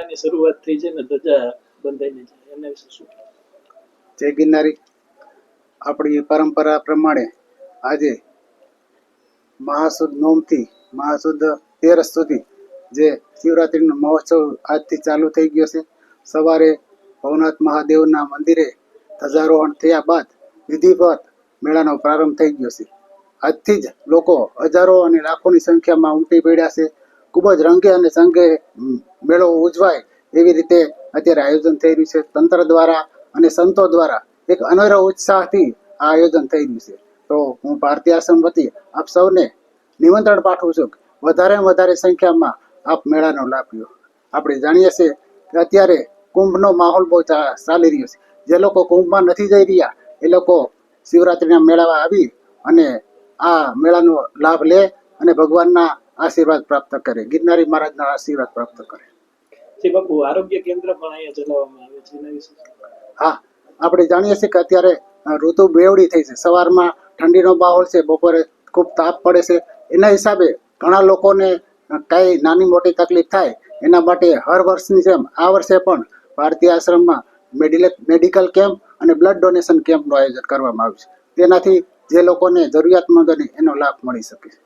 મહિનાની શરૂઆત થઈ છે ને ધજા બંધાઈને છે, એના વિશે શું? જય ગિરનારી. આપણી પરંપરા પ્રમાણે આજે મહાસુદ નોમથી મહાસુદ તેરસ સુધી જે શિવરાત્રિનો મહોત્સવ આજથી ચાલુ થઈ ગયો છે. સવારે ભવનાથ મહાદેવના મંદિરે ધ્વજારોહણ થયા બાદ વિધિવત મેળાનો પ્રારંભ થઈ ગયો છે. આજથી જ લોકો હજારો અને લાખોની સંખ્યામાં ઉમટી પડ્યા છે. ખૂબ જ રંગે અને સંગે મેળો ઉજવાય એવી રીતે અત્યારે આયોજન થઈ રહ્યું છે. તંત્ર દ્વારા અને સંતો દ્વારા એક અનેરો ઉત્સાહથી આ આયોજન થઈ રહ્યું છે. તો હું ભારતીય આશ્રમ વતી આપ સૌને નિમંત્રણ પાઠવું છું કે વધારે સંખ્યામાં આપ મેળાનો લાભ લો. આપણે જાણીએ છીએ કે અત્યારે કુંભનો માહોલ બહુ ચાલી રહ્યો છે. જે લોકો કુંભમાં નથી જઈ રહ્યા એ લોકો શિવરાત્રિના મેળામાં આવી અને આ મેળાનો લાભ લે અને ભગવાનના આશીર્વાદ પ્રાપ્ત કરે, ગિરનારી મહારાજના આશીર્વાદ પ્રાપ્ત કરે. જી બાપુ, આરોગ્ય કેન્દ્ર પણ અહીંયા ચલાવવામાં આવે છે, એના વિશે? હા, આપણે જાણીએ છીએ કે અત્યારે ઋતુ બેવડી થઈ છે. સવારમાં ઠંડીનો માહોલ છે, બપોરે ખૂબ તાપ પડે છે. એના હિસાબે ઘણા લોકોને કાંઈ નાની મોટી તકલીફ થાય એના માટે હર વર્ષની જેમ આ વર્ષે પણ ભારતીય આશ્રમમાં મેડિકલ કેમ્પ અને બ્લડ ડોનેશન કેમ્પનું આયોજન કરવામાં આવ્યું છે. તેનાથી જે લોકોને જરૂરિયાતમંદોને એનો લાભ મળી શકે છે.